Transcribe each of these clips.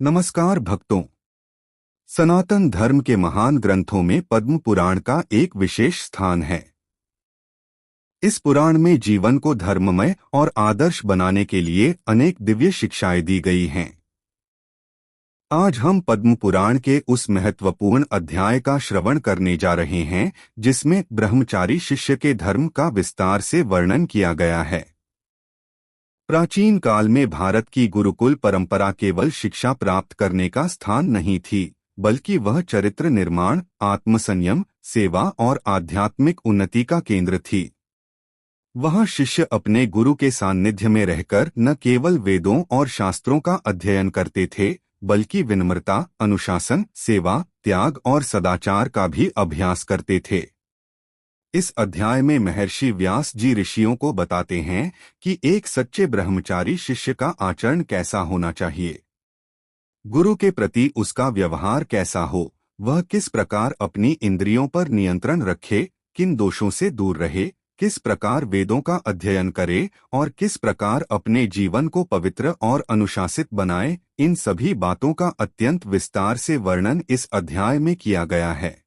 नमस्कार भक्तों। सनातन धर्म के महान ग्रंथों में पद्म पुराण का एक विशेष स्थान है। इस पुराण में जीवन को धर्ममय और आदर्श बनाने के लिए अनेक दिव्य शिक्षाएं दी गई हैं। आज हम पद्म पुराण के उस महत्वपूर्ण अध्याय का श्रवण करने जा रहे हैं जिसमें ब्रह्मचारी शिष्य के धर्म का विस्तार से वर्णन किया गया है। प्राचीन काल में भारत की गुरुकुल परंपरा केवल शिक्षा प्राप्त करने का स्थान नहीं थी, बल्कि वह चरित्र निर्माण, आत्मसंयम, सेवा और आध्यात्मिक उन्नति का केंद्र थी। वह शिष्य अपने गुरु के सानिध्य में रहकर न केवल वेदों और शास्त्रों का अध्ययन करते थे, बल्कि विनम्रता, अनुशासन, सेवा, त्याग और सदाचार का भी अभ्यास करते थे। इस अध्याय में महर्षि व्यास जी ऋषियों को बताते हैं कि एक सच्चे ब्रह्मचारी शिष्य का आचरण कैसा होना चाहिए, गुरु के प्रति उसका व्यवहार कैसा हो, वह किस प्रकार अपनी इंद्रियों पर नियंत्रण रखे, किन दोषों से दूर रहे, किस प्रकार वेदों का अध्ययन करे और किस प्रकार अपने जीवन को पवित्र और अनुशासित बनाए। इन सभी बातों का अत्यंत विस्तार से वर्णन इस अध्याय में किया गया है।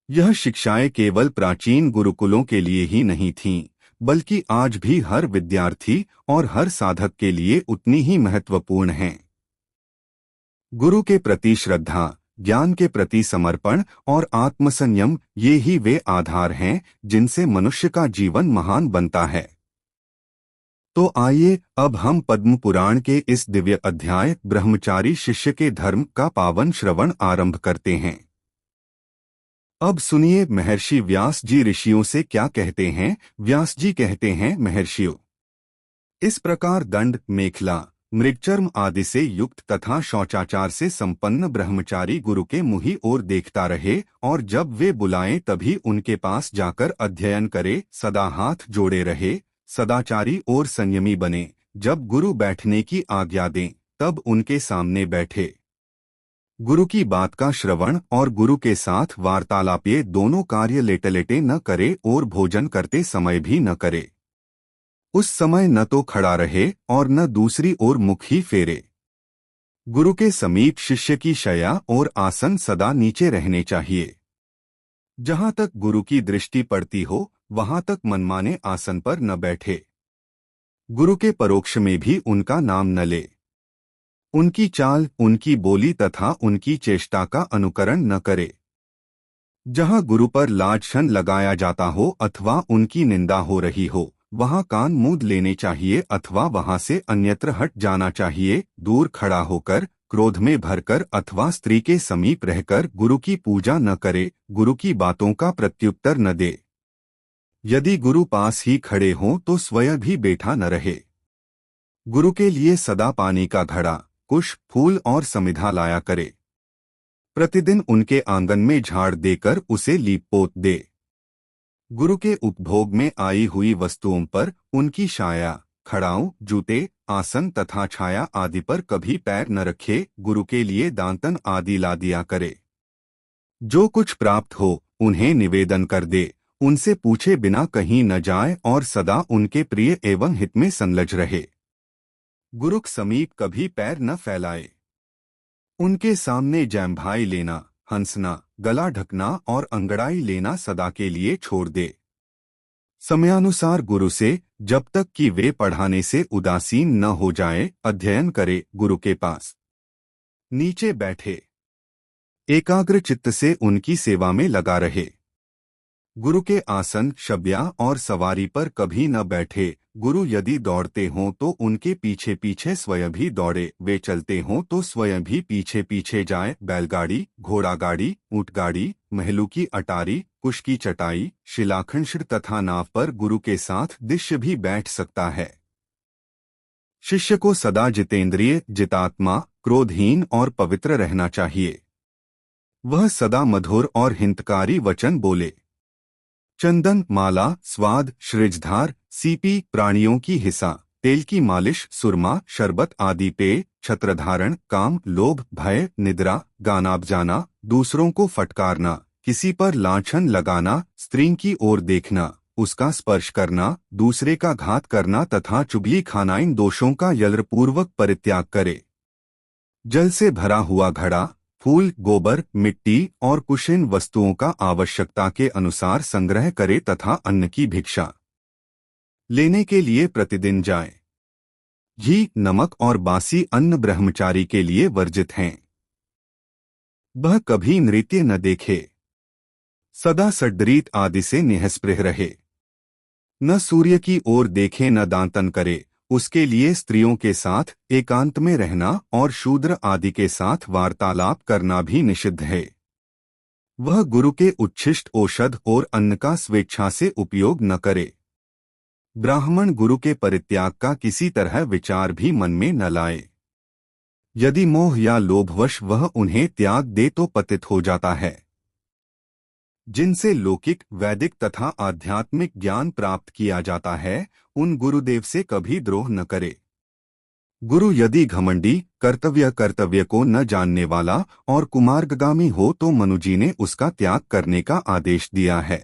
यह शिक्षाएं केवल प्राचीन गुरुकुलों के लिए ही नहीं थीं, बल्कि आज भी हर विद्यार्थी और हर साधक के लिए उतनी ही महत्वपूर्ण हैं। गुरु के प्रति श्रद्धा, ज्ञान के प्रति समर्पण और आत्मसंयम, ये ही वे आधार हैं जिनसे मनुष्य का जीवन महान बनता है। तो आइए अब हम पद्म पुराण के इस दिव्य अध्याय ब्रह्मचारी शिष्य के धर्म का पावन श्रवण आरंभ करते हैं। अब सुनिए महर्षि व्यास जी ऋषियों से क्या कहते हैं। व्यास जी कहते हैं, महर्षियों, इस प्रकार दंड, मेखला, मृगचर्म आदि से युक्त तथा शौचाचार से संपन्न ब्रह्मचारी गुरु के मुंह ओर देखता रहे और जब वे बुलाएं तभी उनके पास जाकर अध्ययन करे, सदा हाथ जोड़े रहे, सदाचारी और संयमी बने, जब गुरु बैठने की आज्ञा दें तब उनके सामने बैठे, गुरु की बात का श्रवण और गुरु के साथ वार्तालाप ये दोनों कार्य लेटे लेटे न करे और भोजन करते समय भी न करे। उस समय न तो खड़ा रहे और न दूसरी ओर मुख ही फेरे। गुरु के समीप शिष्य की शैया और आसन सदा नीचे रहने चाहिए। जहां तक गुरु की दृष्टि पड़ती हो वहां तक मनमाने आसन पर न बैठे। गुरु के परोक्ष में भी उनका नाम न ले। उनकी चाल, उनकी बोली तथा उनकी चेष्टा का अनुकरण न करे। जहां गुरु पर लांछन लगाया जाता हो अथवा उनकी निंदा हो रही हो वहां कान मूंद लेने चाहिए अथवा वहां से अन्यत्र हट जाना चाहिए। दूर खड़ा होकर, क्रोध में भरकर अथवा स्त्री के समीप रहकर गुरु की पूजा न करे, गुरु की बातों का प्रत्युत्तर न दे। यदि गुरु पास ही खड़े हों तो स्वयं भी बैठा न रहे। गुरु के लिए सदा पानी का घड़ा, कुश, फूल और समिधा लाया करे। प्रतिदिन उनके आंगन में झाड़ देकर उसे लीप पोत दे। गुरु के उपभोग में आई हुई वस्तुओं पर, उनकी छाया, खड़ाऊ, जूते, आसन तथा छाया आदि पर कभी पैर न रखे। गुरु के लिए दांतन आदि ला दिया करे। जो कुछ प्राप्त हो उन्हें निवेदन कर दे, उनसे पूछे बिना कहीं न जाए और सदा उनके प्रिय एवं हित में संलग्न रहे। गुरु के समीप कभी पैर न फैलाए। उनके सामने जैम्भाई लेना, हंसना, गला ढकना और अंगड़ाई लेना सदा के लिए छोड़ दे। समयानुसार गुरु से, जब तक कि वे पढ़ाने से उदासीन न हो जाए, अध्ययन करे। गुरु के पास नीचे बैठे, एकाग्र चित्त से उनकी सेवा में लगा रहे। गुरु के आसन, शब्या और सवारी पर कभी न बैठे। गुरु यदि दौड़ते हों तो उनके पीछे पीछे स्वयं भी दौड़े। वे चलते हों तो स्वयं भी पीछे पीछे जाए। बैलगाड़ी, घोड़ागाड़ी, ऊंटगाड़ी, महलू की अटारी, कुश की चटाई, शिलाखंड तथा नाव पर गुरु के साथ शिष्य भी बैठ सकता है। शिष्य को सदा जितेंद्रिय, जितात्मा, क्रोधहीन और पवित्र रहना चाहिए। वह सदा मधुर और हितकारी वचन बोले। चंदन, माला, स्वाद, श्रेजधार, सीपी, प्राणियों की हिस्सा, तेल की मालिश, सुरमा, शरबत आदि पेय, छत्रधारण, काम, लोभ, भय, निद्रा, गाना बजाना, दूसरों को फटकारना, किसी पर लांछन लगाना, स्त्री की ओर देखना, उसका स्पर्श करना, दूसरे का घात करना तथा चुगली खाना, इन दोषों का यलपूर्वक परित्याग करे। जल से भरा हुआ घड़ा, फूल, गोबर, मिट्टी और कुछ इन वस्तुओं का आवश्यकता के अनुसार संग्रह करे तथा अन्न की भिक्षा लेने के लिए प्रतिदिन जाए। घी, नमक और बासी अन्न ब्रह्मचारी के लिए वर्जित हैं। वह कभी नृत्य न देखे, सदा सड्डरीत आदि से निःस्पृह रहे, न सूर्य की ओर देखे, न दांतन करे। उसके लिए स्त्रियों के साथ एकांत में रहना और शूद्र आदि के साथ वार्तालाप करना भी निषिद्ध है। वह गुरु के उच्छिष्ट औषध और अन्न का स्वेच्छा से उपयोग न करे। ब्राह्मण गुरु के परित्याग का किसी तरह विचार भी मन में न लाए। यदि मोह या लोभवश वह उन्हें त्याग दे तो पतित हो जाता है। जिनसे लौकिक, वैदिक तथा आध्यात्मिक ज्ञान प्राप्त किया जाता है, उन गुरुदेव से कभी द्रोह न करे। गुरु यदि घमंडी, कर्तव्य को न जानने वाला और कुमार्गगामी हो तो मनुजी ने उसका त्याग करने का आदेश दिया है।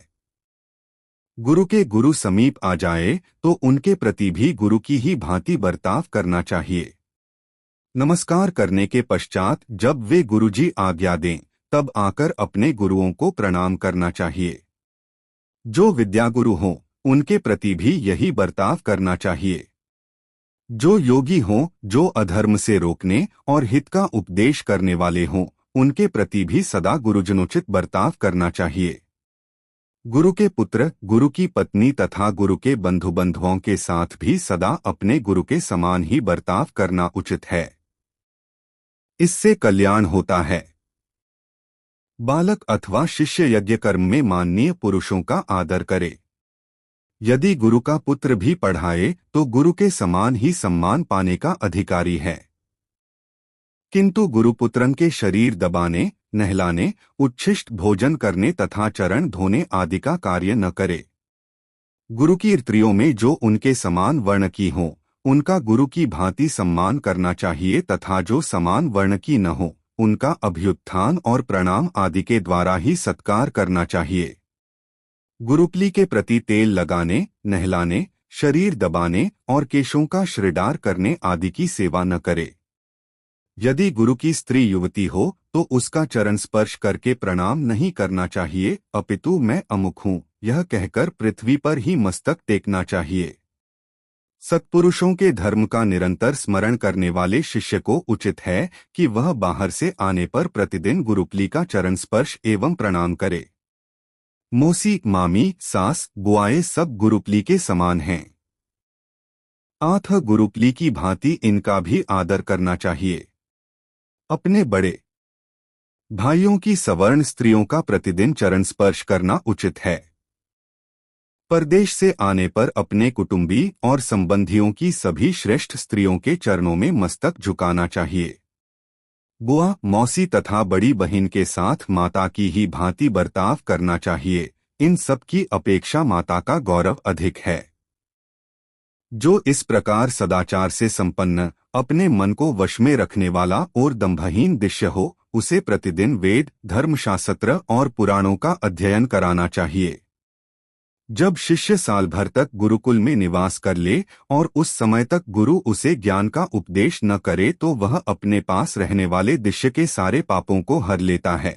गुरु के गुरु समीप आ जाए तो उनके प्रति भी गुरु की ही भांति बर्ताव करना चाहिए। नमस्कार करने के पश्चात जब वे गुरुजी आज्ञा दें तब आकर अपने गुरुओं को प्रणाम करना चाहिए। जो विद्यागुरु हों उनके प्रति भी यही बर्ताव करना चाहिए। जो योगी हों, जो अधर्म से रोकने और हित का उपदेश करने वाले हों, उनके प्रति भी सदा गुरुजनोचित बर्ताव करना चाहिए। गुरु के पुत्र, गुरु की पत्नी तथा गुरु के बंधु बंधुओं के साथ भी सदा अपने गुरु के समान ही बर्ताव करना उचित है। इससे कल्याण होता है। बालक अथवा शिष्य यज्ञ कर्म में माननीय पुरुषों का आदर करे। यदि गुरु का पुत्र भी पढ़ाए तो गुरु के समान ही सम्मान पाने का अधिकारी है। किंतु गुरुपुत्रन के शरीर दबाने, नहलाने, उच्छिष्ट भोजन करने तथा चरण धोने आदि का कार्य न करे। गुरु की स्त्रियों में जो उनके समान वर्ण की हों, उनका गुरु की भांति सम्मान करना चाहिए तथा जो समान वर्ण की न हो, उनका अभ्युत्थान और प्रणाम आदि के द्वारा ही सत्कार करना चाहिए। गुरुपली के प्रति तेल लगाने, नहलाने, शरीर दबाने और केशों का श्रृंगार करने आदि की सेवा न करे। यदि गुरु की स्त्री युवती हो तो उसका चरण स्पर्श करके प्रणाम नहीं करना चाहिए, अपितु मैं अमुक हूँ यह कहकर पृथ्वी पर ही मस्तक टेकना चाहिए। सत्पुरुषों के धर्म का निरंतर स्मरण करने वाले शिष्य को उचित है कि वह बाहर से आने पर प्रतिदिन गुरुपली का चरण स्पर्श एवं प्रणाम करे। मौसी, मामी, सास, बुआएं सब गुरुपली के समान हैं। अतः गुरुपली की भांति इनका भी आदर करना चाहिए। अपने बड़े भाइयों की सवर्ण स्त्रियों का प्रतिदिन चरण स्पर्श करना उचित है। परदेश से आने पर अपने कुटुंबी और संबंधियों की सभी श्रेष्ठ स्त्रियों के चरणों में मस्तक झुकाना चाहिए। बुआ, मौसी तथा बड़ी बहन के साथ माता की ही भांति बर्ताव करना चाहिए। इन सब की अपेक्षा माता का गौरव अधिक है। जो इस प्रकार सदाचार से संपन्न, अपने मन को वश में रखने वाला और दंभहीन शिष्य हो, उसे प्रतिदिन वेद, धर्मशास्त्र और पुराणों का अध्ययन कराना चाहिए। जब शिष्य साल भर तक गुरुकुल में निवास कर ले और उस समय तक गुरु उसे ज्ञान का उपदेश न करे तो वह अपने पास रहने वाले शिष्य के सारे पापों को हर लेता है।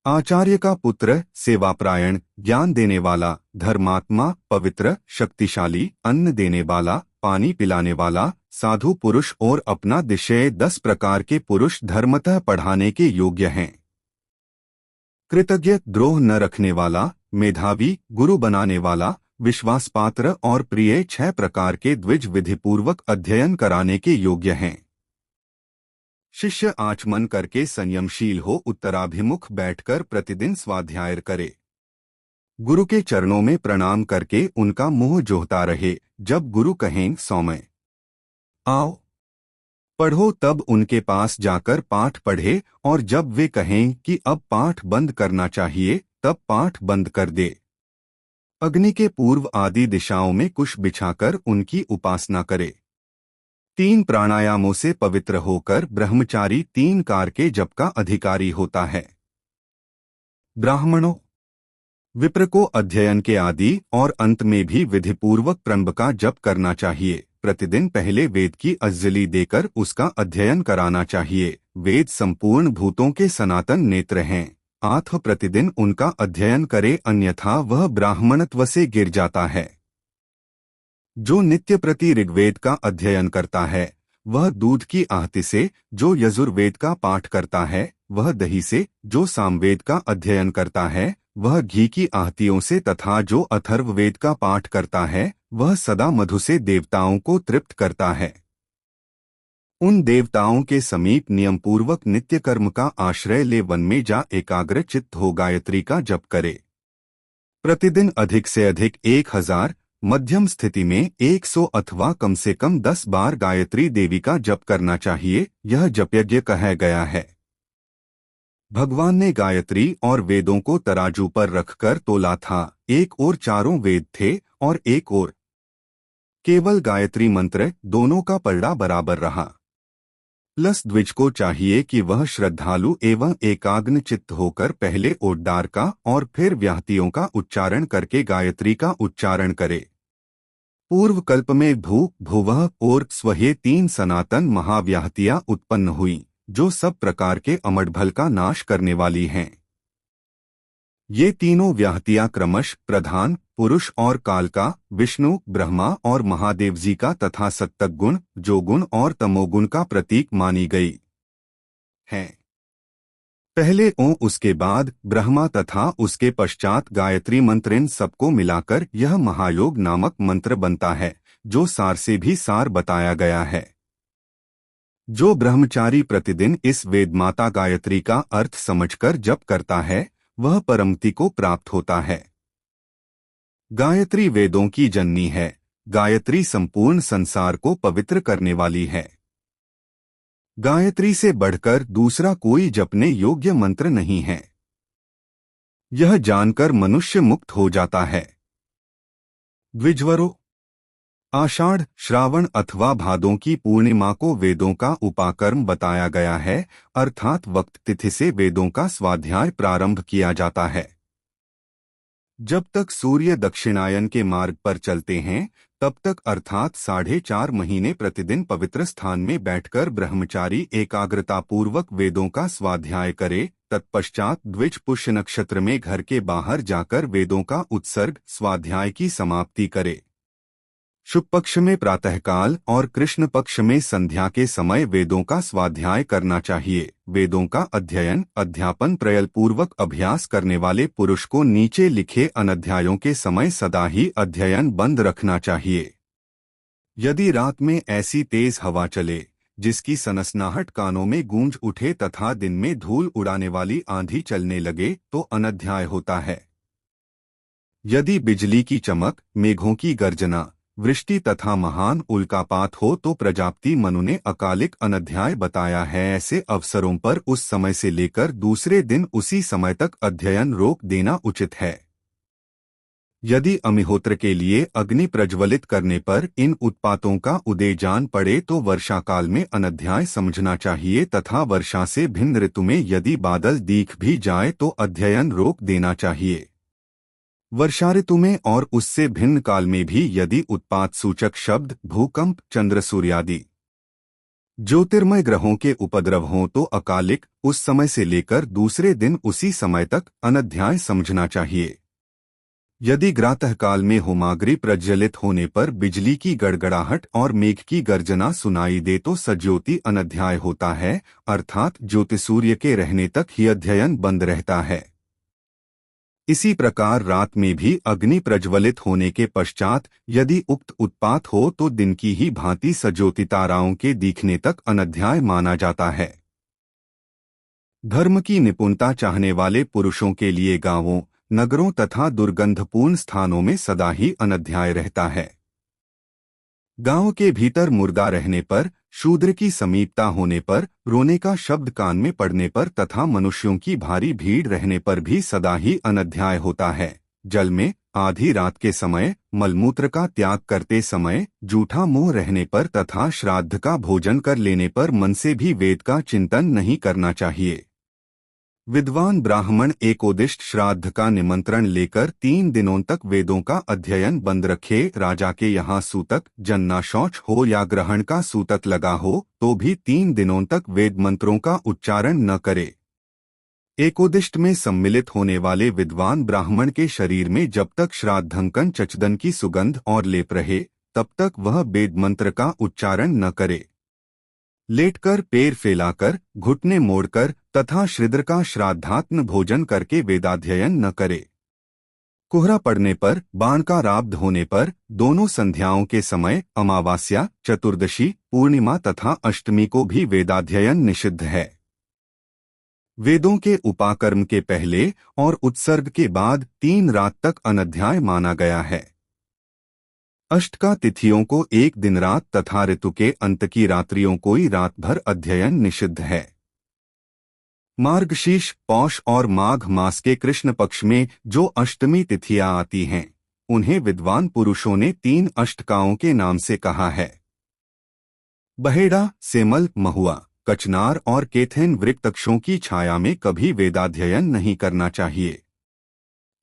आचार्य का पुत्र, सेवापरायण, ज्ञान देने वाला, धर्मात्मा, पवित्र, शक्तिशाली, अन्न देने वाला, पानी पिलाने वाला, साधु पुरुष और अपना दिशय 10 प्रकार के पुरुष धर्मतः पढ़ाने के योग्य हैं। कृतज्ञ, द्रोह न रखने वाला, मेधावी, गुरु बनाने वाला, विश्वासपात्र और प्रिय 6 प्रकार के द्विज विधिपूर्वक अध्ययन कराने के योग्य हैं। शिष्य आचमन करके संयमशील हो उत्तराभिमुख बैठकर प्रतिदिन स्वाध्याय करे। गुरु के चरणों में प्रणाम करके उनका मुंह जोहता रहे। जब गुरु कहें सौम्य आओ पढ़ो तब उनके पास जाकर पाठ पढ़े और जब वे कहें कि अब पाठ बंद करना चाहिए तब पाठ बंद कर दे। अग्नि के पूर्व आदि दिशाओं में कुश बिछाकर उनकी उपासना करे। 3 प्राणायामों से पवित्र होकर ब्रह्मचारी 3 कार के जप का अधिकारी होता है। ब्राह्मणों, विप्र को अध्ययन के आदि और अंत में भी विधिपूर्वक प्रणव का जप करना चाहिए। प्रतिदिन पहले वेद की अंजलि देकर उसका अध्ययन कराना चाहिए। वेद संपूर्ण भूतों के सनातन नेत्र हैं, आत्म प्रतिदिन उनका अध्ययन करे, अन्यथा वह ब्राह्मणत्व से गिर जाता है। जो नित्य प्रति ऋग्वेद का अध्ययन करता है वह दूध की आहति से, जो यजुर्वेद का पाठ करता है वह दही से, जो सामवेद का अध्ययन करता है वह घी की आहतियों से, तथा जो अथर्ववेद का पाठ करता है वह सदा मधु से देवताओं को तृप्त करता है। उन देवताओं के समीप नियम पूर्वक नित्य कर्म का आश्रय ले वन में जा एकाग्र चित्त हो गायत्री का जप करे। प्रतिदिन अधिक से अधिक 1000, मध्यम स्थिति में 100 अथवा कम से कम 10 बार गायत्री देवी का जप करना चाहिए। यह जपयज्ञ कहा गया है। भगवान ने गायत्री और वेदों को तराजू पर रखकर तोला था। एक ओर चारों वेद थे और एक ओर केवल गायत्री मंत्र, दोनों का पलड़ा बराबर रहा। प्लस द्विज को चाहिए कि वह श्रद्धालु एवं एकाग्न चित्त होकर पहले ओड्डार का और फिर व्याहतियों का उच्चारण करके गायत्री का उच्चारण करे। पूर्व कल्प में भू, भुवः और स्वः 3 सनातन महाव्याहतियां उत्पन्न हुई, जो सब प्रकार के अमड़भल का नाश करने वाली हैं। ये तीनों व्याहतियां क्रमश प्रधान, पुरुष और कालका, विष्णु, ब्रह्मा और महादेव जी का तथा सत्तगुण, जोगुण और तमोगुण का प्रतीक मानी गई हैं। पहले ओं, उसके बाद ब्रह्मा तथा उसके पश्चात गायत्री मंत्र, इन सबको मिलाकर यह महायोग नामक मंत्र बनता है, जो सार से भी सार बताया गया है। जो ब्रह्मचारी प्रतिदिन इस वेदमाता गायत्री का अर्थ समझकर जप करता है वह परमति को प्राप्त होता है। गायत्री वेदों की जननी है। गायत्री संपूर्ण संसार को पवित्र करने वाली है। गायत्री से बढ़कर दूसरा कोई जपने योग्य मंत्र नहीं है। यह जानकर मनुष्य मुक्त हो जाता है। द्विजवरों, आषाढ़, श्रावण अथवा भादों की पूर्णिमा को वेदों का उपाकर्म बताया गया है, अर्थात वक्त तिथि से वेदों का स्वाध्याय प्रारंभ किया जाता है। जब तक सूर्य दक्षिणायन के मार्ग पर चलते हैं तब तक अर्थात 4.5 महीने प्रतिदिन पवित्र स्थान में बैठकर ब्रह्मचारी एकाग्रतापूर्वक वेदों का स्वाध्याय करे। तत्पश्चात द्विज पुष्य नक्षत्र में घर के बाहर जाकर वेदों का उत्सर्ग स्वाध्याय की समाप्ति करे। शुभ पक्ष में प्रातःकाल और कृष्ण पक्ष में संध्या के समय वेदों का स्वाध्याय करना चाहिए। वेदों का अध्ययन अध्यापन प्रयलपूर्वक अभ्यास करने वाले पुरुष को नीचे लिखे अनध्यायों के समय सदा ही अध्ययन बंद रखना चाहिए। यदि रात में ऐसी तेज हवा चले जिसकी सनसनाहट कानों में गूंज उठे तथा दिन में धूल उड़ाने वाली आंधी चलने लगे तो अनध्याय होता है। यदि बिजली की चमक, मेघों की गर्जना, वृष्टि तथा महान उल्कापात हो तो प्रजापति मनु ने अकालिक अनध्याय बताया है। ऐसे अवसरों पर उस समय से लेकर दूसरे दिन उसी समय तक अध्ययन रोक देना उचित है। यदि अग्निहोत्र के लिए अग्नि प्रज्वलित करने पर इन उत्पातों का उदय जान पड़े तो वर्षा काल में अनध्याय समझना चाहिए तथा वर्षा से भिन्न ऋतु में यदि बादल दिख भी जाए तो अध्ययन रोक देना चाहिए। वर्षा ऋतु में और उससे भिन्न काल में भी यदि उत्पात सूचक शब्द, भूकंप, चंद्र सूर्यादि ज्योतिर्मय ग्रहों के उपद्रव हों तो अकालिक उस समय से लेकर दूसरे दिन उसी समय तक अनध्याय समझना चाहिए। यदि प्रातःकाल में होमाग्नि प्रज्वलित होने पर बिजली की गड़गड़ाहट और मेघ की गर्जना सुनाई दे तो सज्योति अनध्याय होता है, अर्थात ज्योति सूर्य के रहने तक ही अध्ययन बंद रहता है। इसी प्रकार रात में भी अग्नि प्रज्वलित होने के पश्चात यदि उक्त उत्पात हो तो दिन की ही भांति सज्योति ताराओं के दिखने तक अनध्याय माना जाता है। धर्म की निपुणता चाहने वाले पुरुषों के लिए गांवों, नगरों तथा दुर्गंधपूर्ण स्थानों में सदा ही अनध्याय रहता है। गांव के भीतर मुर्दा रहने पर, शूद्र की समीपता होने पर, रोने का शब्द कान में पड़ने पर तथा मनुष्यों की भारी भीड़ रहने पर भी सदा ही अनध्याय होता है। जल में आधी रात के समय, मलमूत्र का त्याग करते समय, जूठा मुंह रहने पर तथा श्राद्ध का भोजन कर लेने पर मन से भी वेद का चिंतन नहीं करना चाहिए। विद्वान ब्राह्मण एकोदिष्ट श्राद्ध का निमंत्रण लेकर 3 दिनों तक वेदों का अध्ययन बंद रखे। राजा के यहाँ सूतक जन्ना शौच हो या ग्रहण का सूतक लगा हो तो भी 3 दिनों तक वेद मंत्रों का उच्चारण न करे। एकोदिष्ट में सम्मिलित होने वाले विद्वान ब्राह्मण के शरीर में जब तक श्राद्धंकन चचदन की सुगंध और लेप रहे तब तक वह वेद मंत्र का उच्चारण न करे। लेटकर, पैर फैलाकर, घुटने मोड़कर तथा श्रीद्र का श्राद्धात्म भोजन करके वेदाध्ययन न करे। कोहरा पड़ने पर, बाण का राब्ध होने पर, दोनों संध्याओं के समय, अमावास्या, चतुर्दशी, पूर्णिमा तथा अष्टमी को भी वेदाध्ययन निषिद्ध है। वेदों के उपाकर्म के पहले और उत्सर्ग के बाद 3 रात तक अनध्याय माना गया है। अष्टका तिथियों को एक दिन रात तथा ऋतु के अंत की रात्रियों को ही रात भर अध्ययन निषिद्ध है। मार्गशीर्ष, पौष और माघ मास के कृष्ण पक्ष में जो अष्टमी तिथियां आती हैं, उन्हें विद्वान पुरुषों ने 3 अष्टकाओं के नाम से कहा है। बहेड़ा, सेमल, महुआ, कचनार और केथेन वृक्तक्षों की छाया में कभी वेदाध्ययन नहीं करना चाहिए।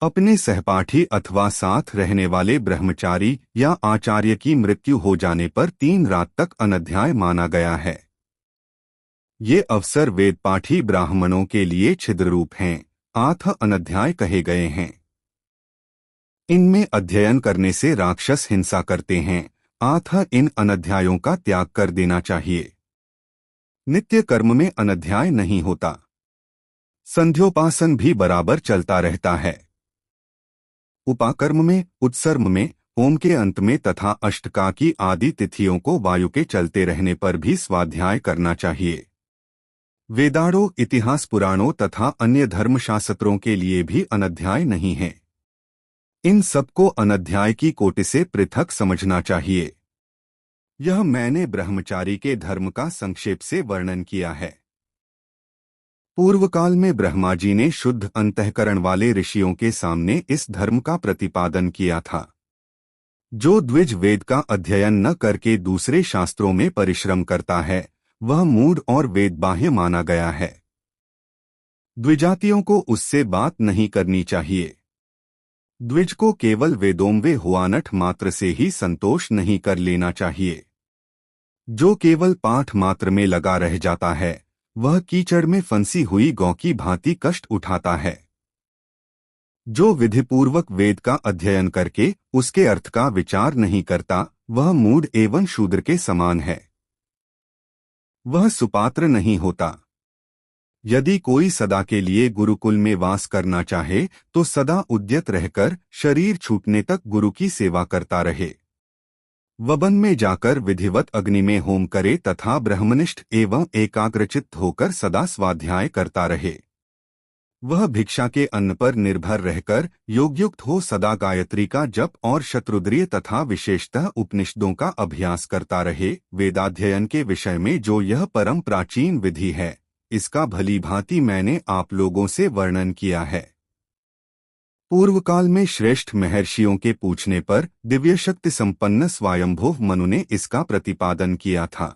अपने सहपाठी अथवा साथ रहने वाले ब्रह्मचारी या आचार्य की मृत्यु हो जाने पर 3 रात तक अनध्याय माना गया है। ये अवसर वेदपाठी ब्राह्मणों के लिए छिद्ररूप हैं, आथ अनध्याय कहे गए हैं। इनमें अध्ययन करने से राक्षस हिंसा करते हैं, आथ इन अनध्यायों का त्याग कर देना चाहिए। नित्य कर्म में अनध्याय नहीं होता। संध्योपासन भी बराबर चलता रहता है। उपाकर्म में, उत्सर्म में, होम के अंत में तथा अष्टका की आदि तिथियों को वायु के चलते रहने पर भी स्वाध्याय करना चाहिए। वेदाड़ों, इतिहास पुराणों तथा अन्य धर्मशास्त्रों के लिए भी अनध्याय नहीं है। इन सबको अनध्याय की कोटि से पृथक समझना चाहिए। यह मैंने ब्रह्मचारी के धर्म का संक्षेप से वर्णन किया है। पूर्व काल में ब्रह्मा जी ने शुद्ध अंतःकरण वाले ऋषियों के सामने इस धर्म का प्रतिपादन किया था। जो द्विज वेद का अध्ययन न करके दूसरे शास्त्रों में परिश्रम करता है वह मूढ़ और वेदबाह्य माना गया है। द्विजातियों को उससे बात नहीं करनी चाहिए। द्विज को केवल वेदों हुआनठ मात्र से ही संतोष नहीं कर लेना चाहिए। जो केवल पाठ मात्र में लगा रह जाता है वह कीचड़ में फंसी हुई गौ की भांति कष्ट उठाता है। जो विधिपूर्वक वेद का अध्ययन करके उसके अर्थ का विचार नहीं करता वह मूढ़ एवं शूद्र के समान है। वह सुपात्र नहीं होता। यदि कोई सदा के लिए गुरुकुल में वास करना चाहे तो सदा उद्यत रहकर शरीर छूटने तक गुरु की सेवा करता रहे। वबन में जाकर विधिवत अग्नि में होम करे तथा ब्रह्मनिष्ठ एवं एकाग्रचित्त होकर सदा स्वाध्याय करता रहे। वह भिक्षा के अन्न पर निर्भर रहकर योगयुक्त हो सदा गायत्री का जप और शत्रुद्रिय तथा विशेषतः उपनिषदों का अभ्यास करता रहे। वेदाध्ययन के विषय में जो यह परम प्राचीन विधि है इसका भली भांति मैंने आप लोगों से वर्णन किया है। पूर्व काल में श्रेष्ठ महर्षियों के पूछने पर दिव्य शक्ति संपन्न स्वयंभुव मनु ने इसका प्रतिपादन किया था।